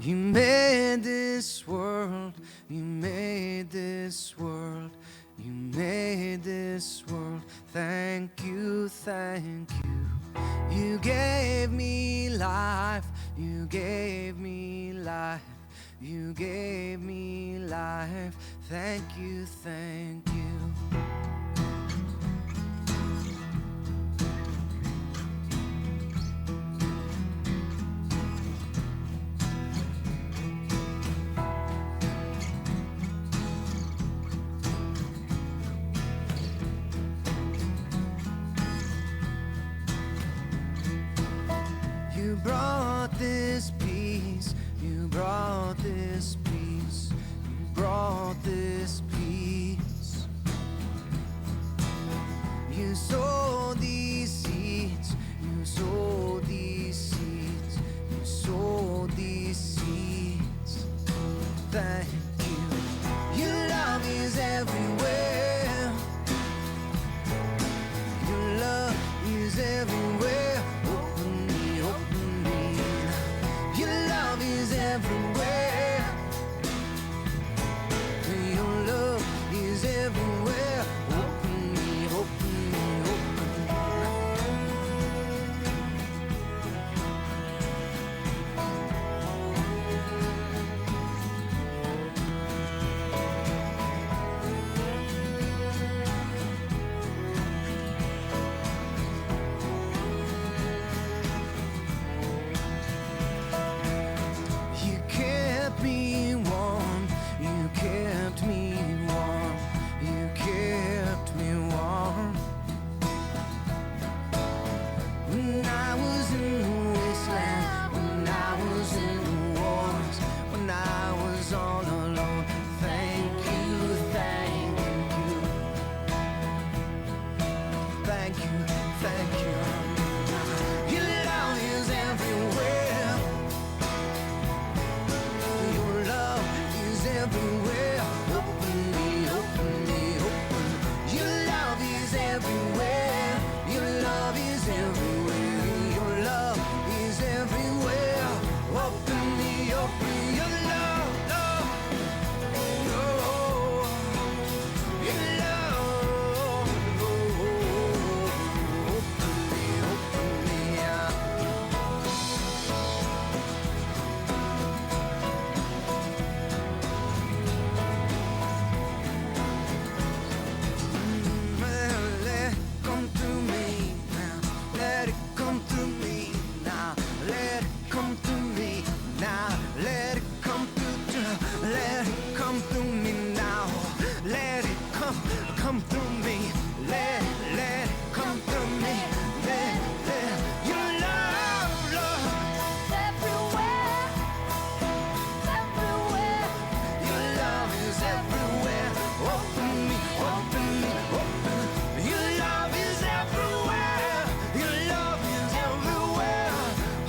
You made this world, you made this world, you made this world. Thank you, thank you. You gave me life, you gave me life, you gave me life. Thank you, thank you. You brought this peace, you brought this peace, you brought this peace. You sowed these seeds, you sowed these seeds, you sowed these seeds. Thank you. Your love is everywhere. Your love is everywhere. Open me, open me. Your love is everywhere. Your love is everywhere. Open me, open me, open me. You kept me warm, you kept me warm, you kept me warm. When I was in the wasteland, when I was in the wars, when I was all alone. Thank you, thank you. Thank you, thank you. Your love is everywhere. Your love is everywhere. Open me, open me, open. Your love is everywhere. Your love is everywhere. Your love is everywhere. Open me, open your love, love. Oh, your love. Oh, open me, yeah. Let it come through me now. Let it come through me now. Let it come through me now. Let it come through. Let it come through me now. Let it come through me. Let it come through me. Let your love, love. Everywhere, everywhere. Your love is everywhere. Open me, open me, open. Your love is everywhere. Your love is everywhere.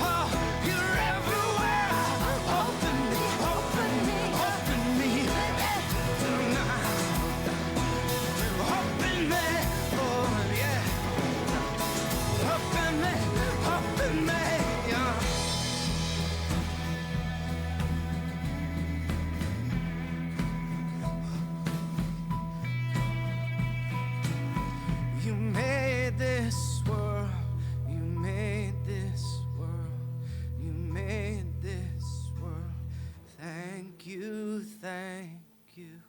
Oh, you're everywhere. Open me, open me, open me. Open me, oh yeah. Open me, yeah. You made this world, you made this world, you made this world. Thank you, thank you.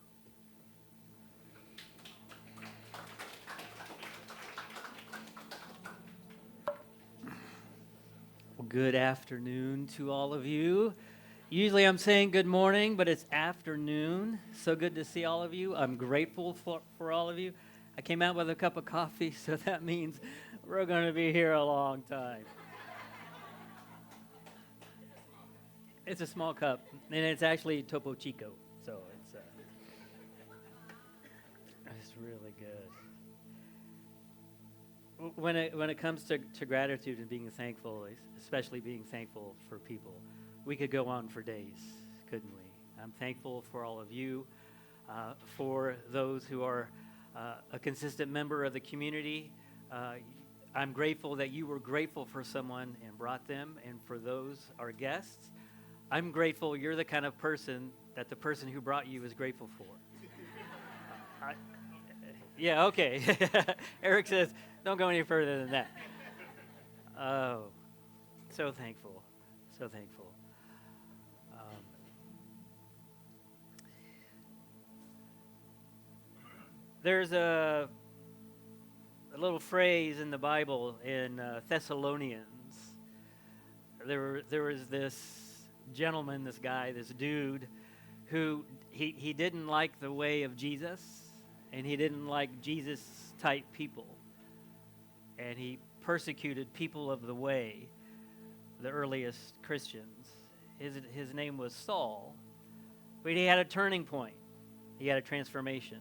Well, good afternoon to all of you. Usually I'm saying good morning, but it's afternoon. So good to see all of you. I'm grateful for all of you. I came out with a cup of coffee, so that means we're going to be here a long time. It's a small cup, and it's actually Topo Chico, so it's really good. When it comes to gratitude and being thankful, especially being thankful for people, we could go on for days, couldn't we? I'm thankful for all of you, for those who are a consistent member of the community. I'm grateful that you were grateful for someone and brought them, and for those, our guests, I'm grateful you're the kind of person that the person who brought you is grateful for. I, yeah, okay. Eric says, don't go any further than that. Oh, so thankful. So thankful. There's a little phrase in the Bible in Thessalonians. There was this gentleman, this guy, this dude, who he didn't like the way of Jesus, and he didn't like Jesus-type people. And he persecuted people of the way, the earliest Christians. His name was Saul, but he had a turning point. He had a transformation.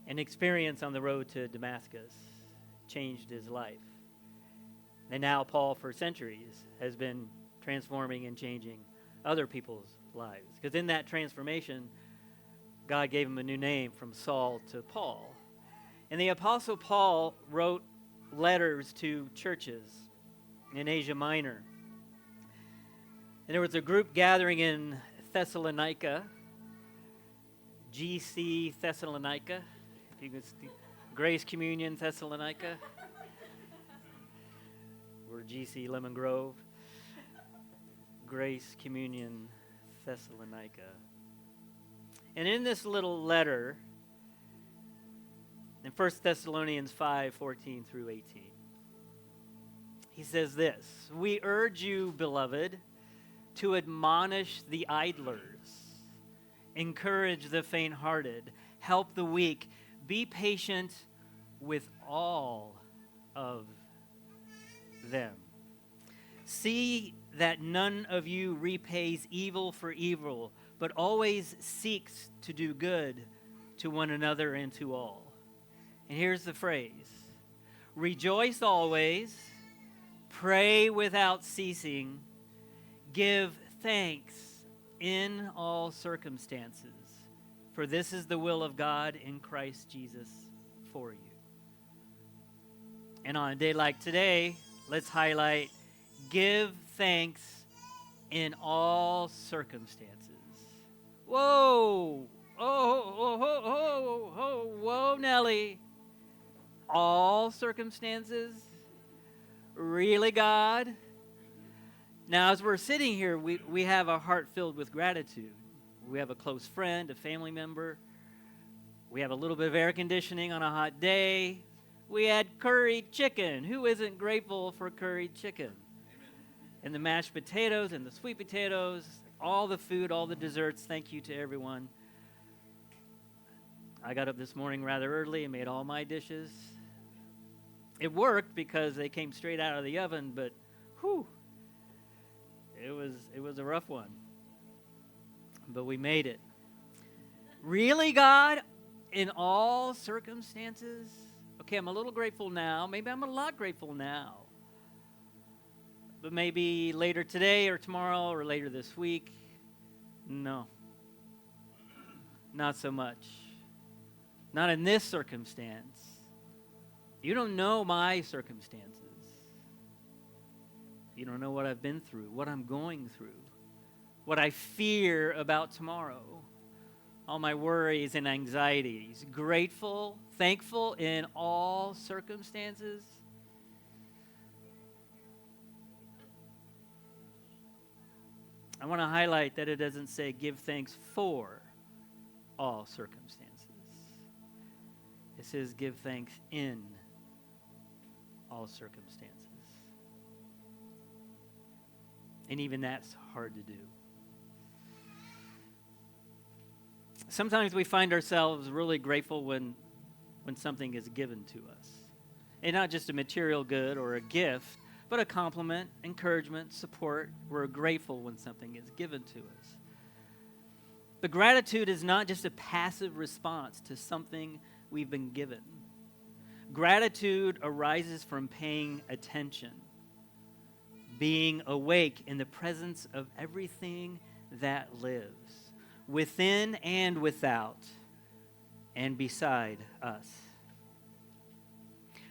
An experience on the road to Damascus changed his life. And now Paul, for centuries, has been transforming and changing other people's lives. Because in that transformation, God gave him a new name from Saul to Paul. And the Apostle Paul wrote letters to churches in Asia Minor. And there was a group gathering in Thessalonica, GC Thessalonica. You can see Grace Communion Thessalonica. We're GC Lemon Grove. Grace Communion Thessalonica. And in this little letter, in 1 Thessalonians 5:14 through 18, he says this: "We urge you, beloved, to admonish the idlers, encourage the faint-hearted, help the weak, be patient with all of them. See that none of you repays evil for evil, but always seeks to do good to one another and to all." And here's the phrase: "Rejoice always, pray without ceasing, give thanks in all circumstances, for this is the will of God in Christ Jesus for you." And on a day like today, let's highlight give thanks in all circumstances. Whoa! Whoa, Nelly. All circumstances? Really, God? Now, as we're sitting here, we have a heart filled with gratitude. We have a close friend, a family member. We have a little bit of air conditioning on a hot day. We had curried chicken. Who isn't grateful for curried chicken? Amen. And the mashed potatoes and the sweet potatoes, all the food, all the desserts. Thank you to everyone. I got up this morning rather early and made all my dishes. It worked because they came straight out of the oven, but whew, it was a rough one. But we made it. Really, God? In all circumstances? Okay, I'm a little grateful now. Maybe I'm a lot grateful now. But maybe later today or tomorrow or later this week, no. Not so much. Not in this circumstance. You don't know my circumstances. You don't know what I've been through, what I'm going through, what I fear about tomorrow, all my worries and anxieties. Grateful, thankful in all circumstances. I want to highlight that it doesn't say give thanks for all circumstances. It says give thanks in all circumstances. And even that's hard to do. Sometimes we find ourselves really grateful when something is given to us. And not just a material good or a gift, but a compliment, encouragement, support. We're grateful when something is given to us. But gratitude is not just a passive response to something we've been given. Gratitude arises from paying attention, being awake in the presence of everything that lives, within and without, and beside us.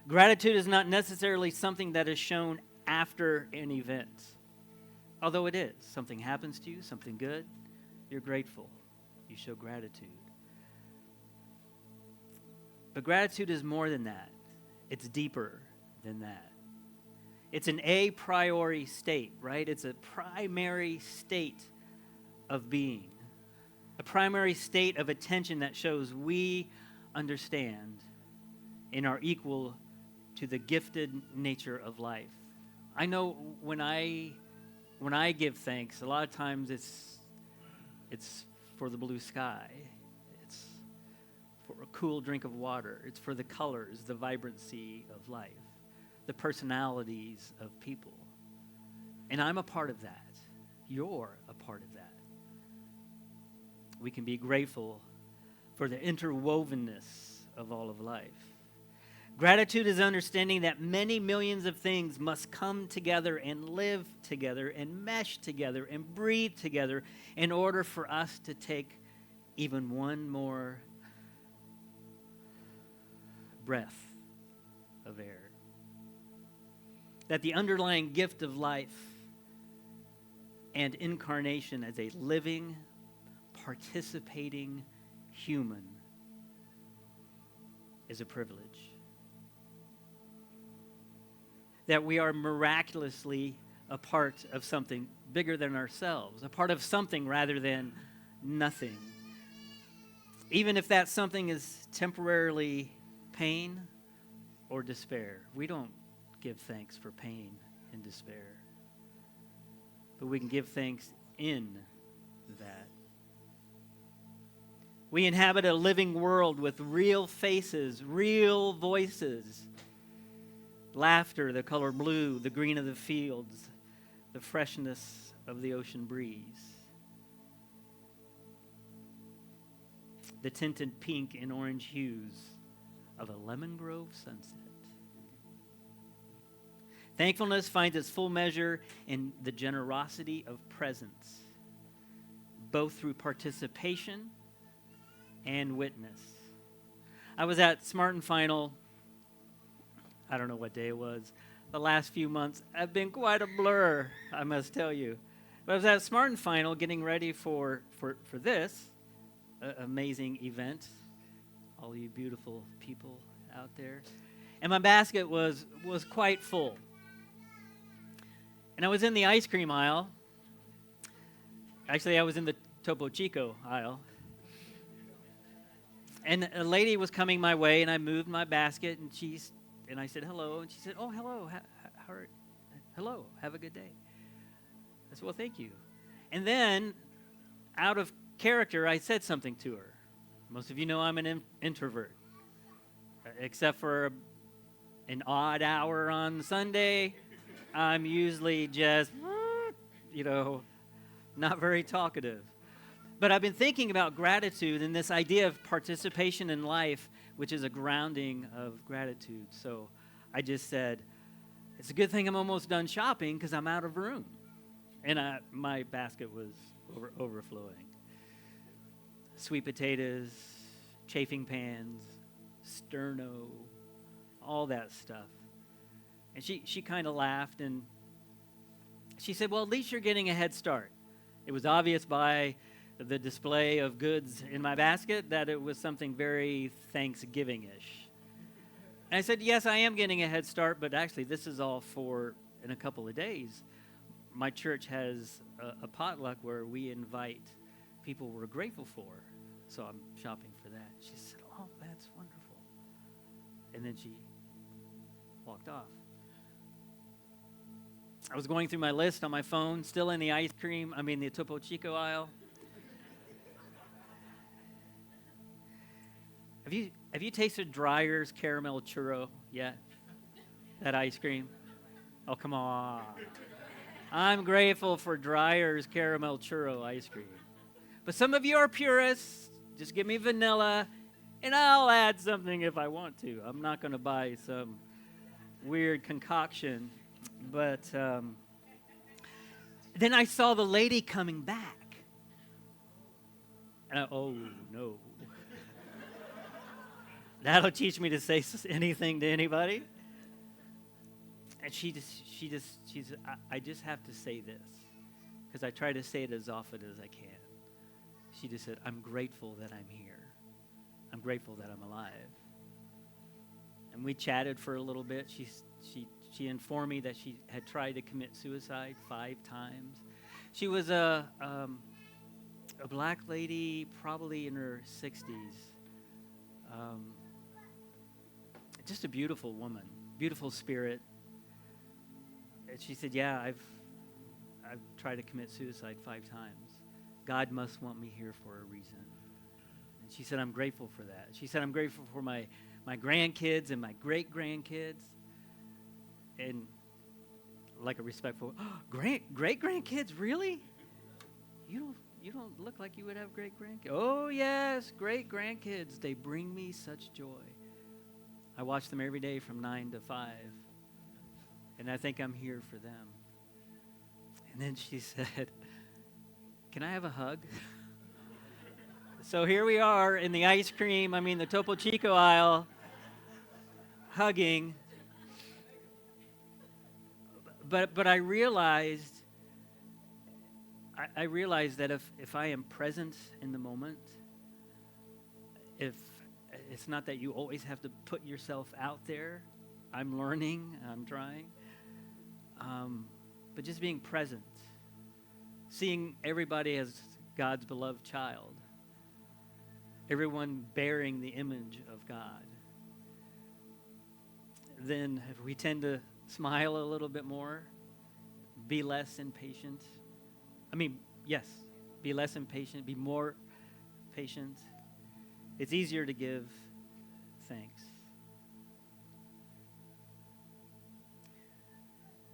Gratitude is not necessarily something that is shown after an event. Although it is, something happens to you, something good, you're grateful. You show gratitude. But gratitude is more than that. It's deeper than that. It's an a priori state, right? It's a primary state of being, a primary state of attention that shows we understand and are equal to the gifted nature of life. I know when I give thanks, a lot of times it's for the blue sky. It's for a cool drink of water. It's for the colors, the vibrancy of life, the personalities of people. And I'm a part of that. You're a part of that. We can be grateful for the interwovenness of all of life. Gratitude is understanding that many millions of things must come together and live together and mesh together and breathe together in order for us to take even one more breath of air. That the underlying gift of life and incarnation as a living, participating human is a privilege. That we are miraculously a part of something bigger than ourselves, a part of something rather than nothing. Even if that something is temporarily pain or despair. We don't give thanks for pain and despair, but we can give thanks in that. We inhabit a living world with real faces, real voices, laughter, the color blue, the green of the fields, the freshness of the ocean breeze, the tinted pink and orange hues of a lemon grove sunset. Thankfulness finds its full measure in the generosity of presence, both through participation and witness. I was at Smart and Final, I don't know what day it was. The last few months have been quite a blur, I must tell you. But I was at Smart and Final getting ready for this amazing event. All you beautiful people out there. And my basket was quite full. And I was in the ice cream aisle. Actually, I was in the Topo Chico aisle. And a lady was coming my way, and I moved my basket, and I said, hello. And she said, oh, hello. Hello. Have a good day. I said, well, thank you. And then, out of character, I said something to her. Most of you know I'm an introvert, except for an odd hour on Sunday. I'm usually just, not very talkative. But I've been thinking about gratitude and this idea of participation in life, which is a grounding of gratitude. So I just said, it's a good thing I'm almost done shopping because I'm out of room. And my basket was overflowing. Sweet potatoes, chafing pans, sterno, all that stuff. And she kind of laughed, and she said, well, at least you're getting a head start. It was obvious by the display of goods in my basket that it was something very Thanksgiving-ish. And I said, yes, I am getting a head start, but actually this is all for in a couple of days. My church has a potluck where we invite people we're grateful for. So I'm shopping for that. She said, oh, that's wonderful. And then she walked off. I was going through my list on my phone, still in the the Topo Chico aisle. Have you tasted Dreyer's caramel churro yet? That ice cream? Oh, come on. I'm grateful for Dreyer's caramel churro ice cream. But some of you are purists. Just give me vanilla, and I'll add something if I want to. I'm not going to buy some weird concoction. But then I saw the lady coming back. And oh, no. That'll teach me to say anything to anybody. And I just have to say this. because I try to say it as often as I can. She just said, I'm grateful that I'm here. I'm grateful that I'm alive. And we chatted for a little bit. She informed me that she had tried to commit suicide 5 times. She was a black lady, probably in her 60s. Just a beautiful woman, beautiful spirit. And she said, yeah, I've tried to commit suicide 5 times. God must want me here for a reason. And she said, I'm grateful for that. She said, I'm grateful for my grandkids and my great-grandkids. And like a respectful, great-grandkids, really? You don't look like you would have great-grandkids. Oh, yes, great-grandkids. They bring me such joy. I watch them every day from 9 to 5. And I think I'm here for them. And then she said, can I have a hug? So here we are in the the Topo Chico aisle, hugging. But I realized that if I am present in the moment, if it's not that you always have to put yourself out there. I'm learning, I'm trying. But just being present, seeing everybody as God's beloved child, everyone bearing the image of God, then we tend to smile a little bit more, be less impatient. Yes, be less impatient, be more patient. It's easier to give thanks.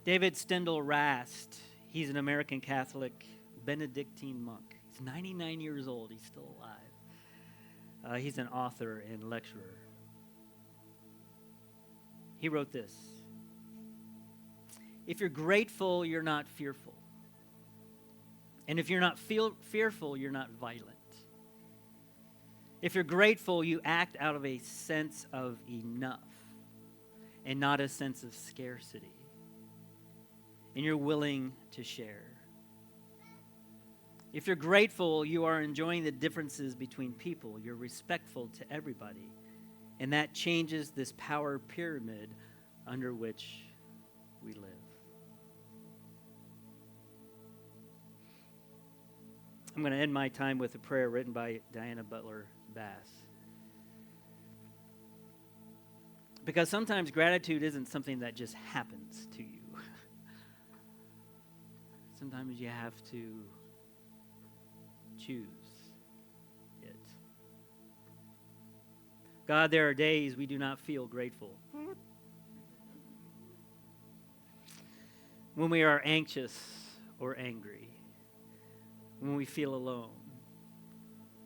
David Stendhal Rast, he's an American Catholic Benedictine monk. He's 99 years old. He's still alive. He's an author and lecturer. He wrote this: if you're grateful, you're not fearful. And if you're not fearful, you're not violent. If you're grateful, you act out of a sense of enough and not a sense of scarcity. And you're willing to share. If you're grateful, you are enjoying the differences between people. You're respectful to everybody. And that changes this power pyramid under which we live. I'm going to end my time with a prayer written by Diana Butler Bass. Because sometimes gratitude isn't something that just happens to you. Sometimes you have to choose it. God, there are days we do not feel grateful. When we are anxious or angry. When we feel alone.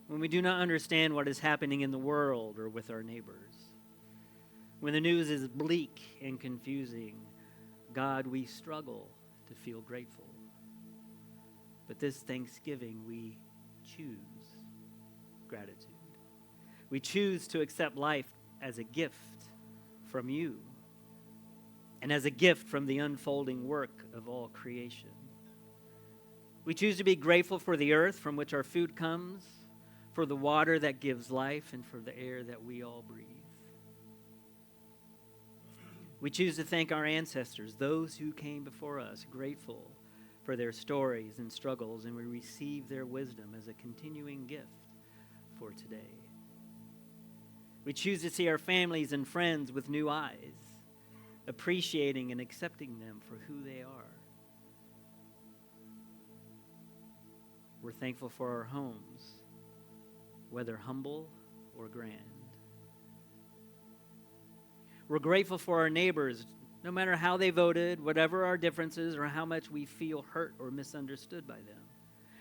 When we do not understand what is happening in the world or with our neighbors. When the news is bleak and confusing, God, we struggle to feel grateful. But this Thanksgiving, we choose gratitude. We choose to accept life as a gift from you and as a gift from the unfolding work of all creation. We choose to be grateful for the earth from which our food comes, for the water that gives life, and for the air that we all breathe. We choose to thank our ancestors, those who came before us, grateful for their stories and struggles, and we receive their wisdom as a continuing gift for today. We choose to see our families and friends with new eyes, appreciating and accepting them for who they are. We're thankful for our homes, whether humble or grand. We're grateful for our neighbors, no matter how they voted, whatever our differences, or how much we feel hurt or misunderstood by them.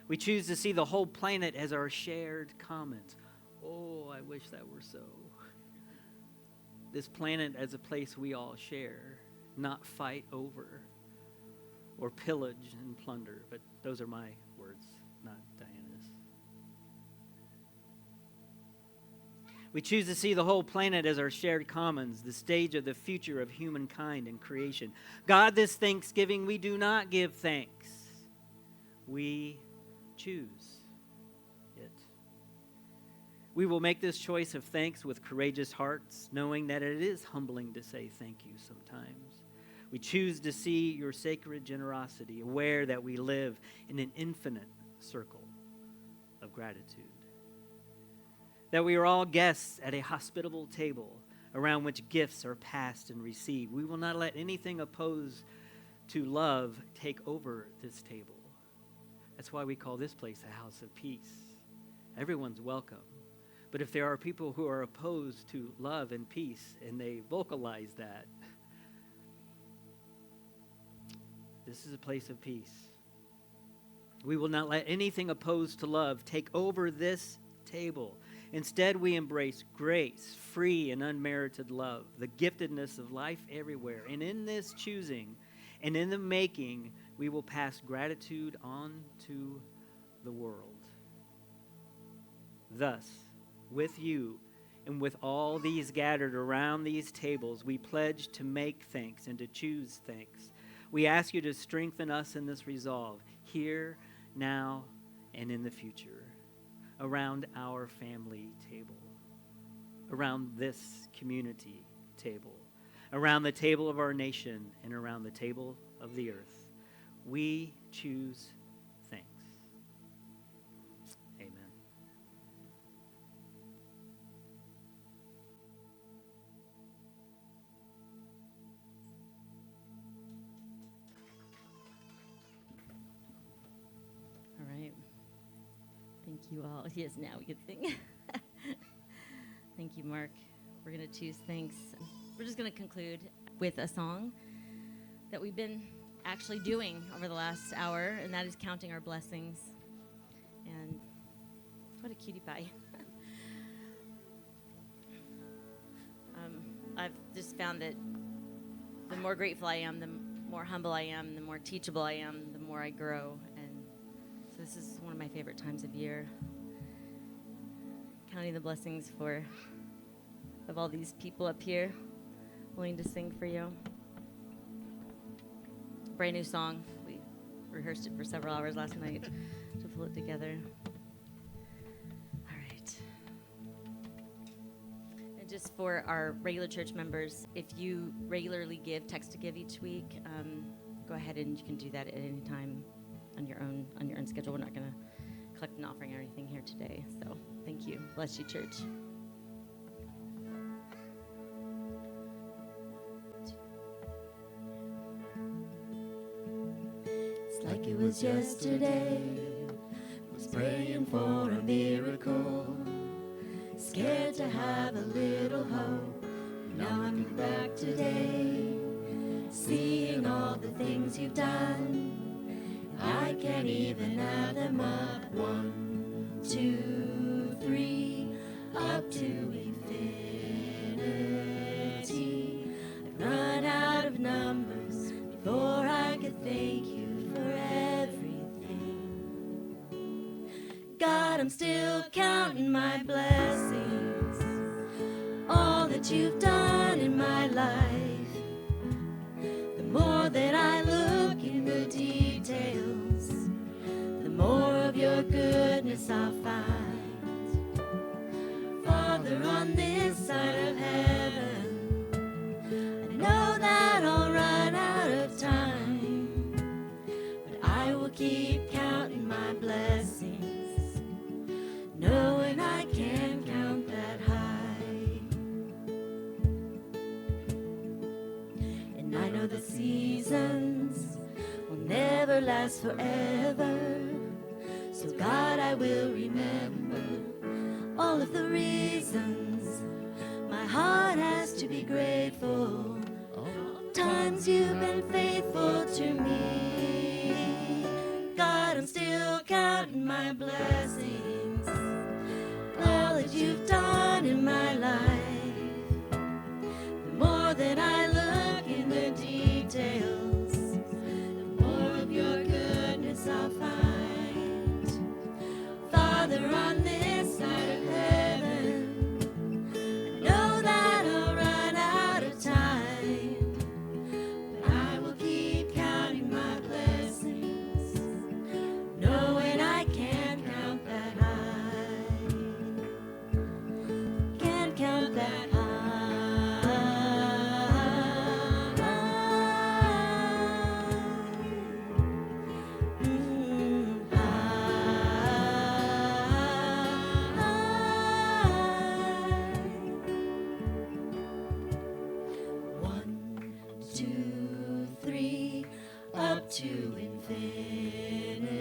We choose to see the whole planet as our shared commons. Oh, I wish that were so. This planet as a place we all share, not fight over or pillage and plunder. But those are my words, not Diana's. We choose to see the whole planet as our shared commons, the stage of the future of humankind and creation. God, this Thanksgiving, we do not give thanks. We choose it. We will make this choice of thanks with courageous hearts, knowing that it is humbling to say thank you sometimes. We choose to see your sacred generosity, aware that we live in an infinite circle of gratitude. That we are all guests at a hospitable table around which gifts are passed and received. We will not let anything opposed to love take over this table. That's why we call this place a house of peace. Everyone's welcome. But if there are people who are opposed to love and peace, and they vocalize that, this is a place of peace. We will not let anything opposed to love take over this table. Instead, we embrace grace, free and unmerited love, the giftedness of life everywhere. And in this choosing and in the making, we will pass gratitude on to the world. Thus, with you and with all these gathered around these tables, we pledge to make thanks and to choose thanks. We ask you to strengthen us in this resolve, here, now, and in the future, around our family table, around this community table, around the table of our nation, and around the table of the earth. We choose thanks. Amen. All right. Thank you all. Yes, now we can sing. Thank you, Mark. We're going to choose thanks. We're just going to conclude with a song that we've been actually doing over the last hour, and that is counting our blessings. And what a cutie pie. I've just found that the more grateful I am, the more humble I am, the more teachable I am, the more I grow. And so this is one of my favorite times of year. Counting the blessings of all these people up here willing to sing for you. Brand new song. We rehearsed it for several hours last night to pull it together. All right. And just for our regular church members, if you regularly give, text to give each week, go ahead and you can do that at any time on your own schedule. We're not going to collect an offering or anything here today. So thank you. Bless you, church. Like it was yesterday, was praying for a miracle, scared to have a little hope. Now I'm back today, seeing all the things you've done. I can't even add them up. 1, 2, 3, up to infinity. I've run out of numbers before I could thank you for everything. God, I'm still counting my blessings, all that you've done in my life. The more that I look in the details, the more of your goodness I'll find. Father, on this side of heaven, I know that I'll run out of time. I will keep counting my blessings, knowing I can't count that high. And I know the seasons will never last forever. So God, I will remember all of the reasons my heart has to be grateful. Times you've been faithful to me. God, I'm still counting my blessings, all that you've done in my life. The more that I look in the details, the more of your goodness I'll find. Father, on this side of heaven, I know that I'll run out of time, but I will keep counting my blessings, to infinity.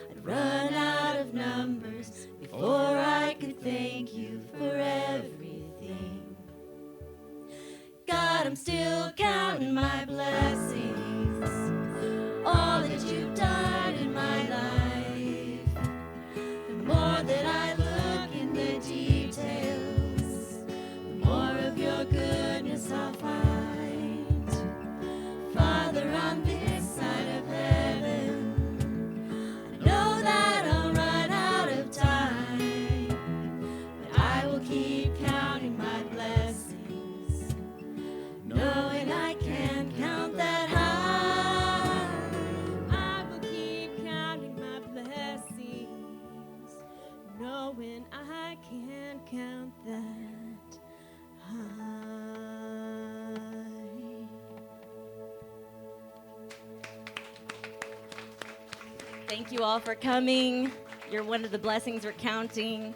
I'd run out of numbers before I could thank you for everything. God, I'm still counting my blessings, all that you've done in my life. The more that I look in the details, the more of your goodness I'll find. Father, on this side of heaven, I know that I'll run out of time, but I will keep counting my blessings, knowing I can't count that high. I will keep counting my blessings, knowing I can't count that high. Thank you all for coming. You're one of the blessings we're counting.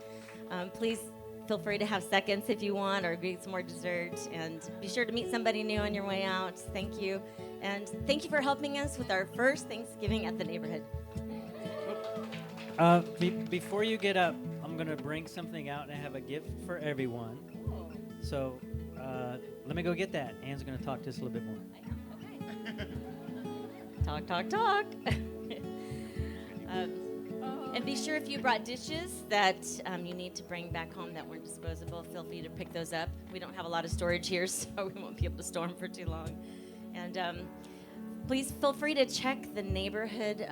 Please feel free to have seconds if you want, or get some more dessert. And be sure to meet somebody new on your way out. Thank you. And thank you for helping us with our first Thanksgiving at the neighborhood. Before you get up, I'm going to bring something out, and I have a gift for everyone. So let me go get that. Anne's going to talk to us a little bit more. Talk, talk, talk. And be sure if you brought dishes that you need to bring back home that weren't disposable, feel free to pick those up. We don't have a lot of storage here, so we won't be able to store them for too long. And please feel free to check the neighborhood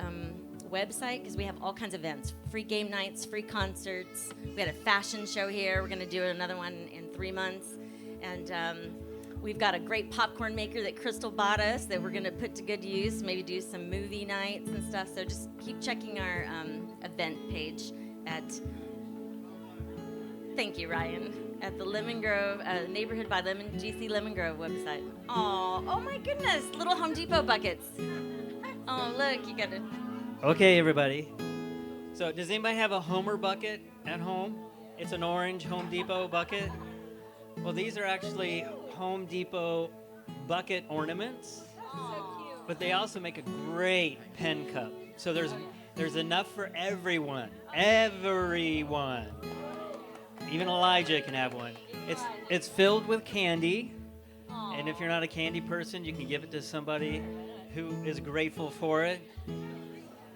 website, because we have all kinds of events, free game nights, free concerts. We had a fashion show here. We're going to do another one in 3 months. And we've got a great popcorn maker that Crystal bought us that we're going to put to good use, maybe do some movie nights and stuff. So just keep checking our event page at, thank you, Ryan, at the Lemon Grove, Neighborhood by GC Lemon Grove website. Oh my goodness, little Home Depot buckets. Oh, look, you got to. Okay, everybody. So does anybody have a Homer bucket at home? It's an orange Home Depot bucket. Well, these are actually Home Depot bucket ornaments, but they also make a great pen cup. So there's enough for everyone. Everyone. Even Elijah can have one. It's filled with candy, and if you're not a candy person, you can give it to somebody who is grateful for it.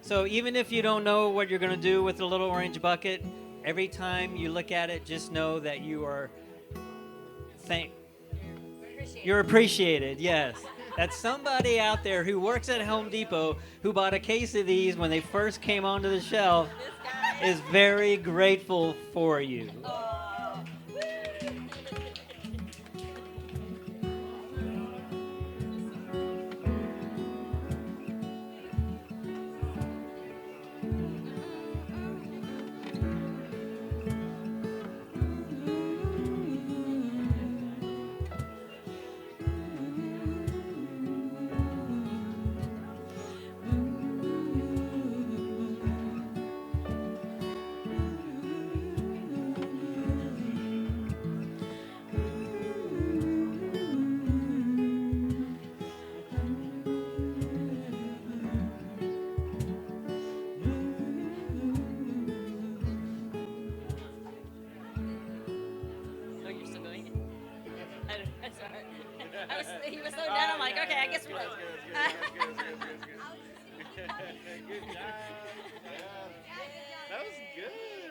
So even if you don't know what you're going to do with the little orange bucket, every time you look at it, just know that you are you're appreciated, yes. That's somebody out there who works at Home Depot who bought a case of these when they first came onto the shelf is very grateful for you. He was so down, I'm like, okay, I guess we're done. Good job. That was good.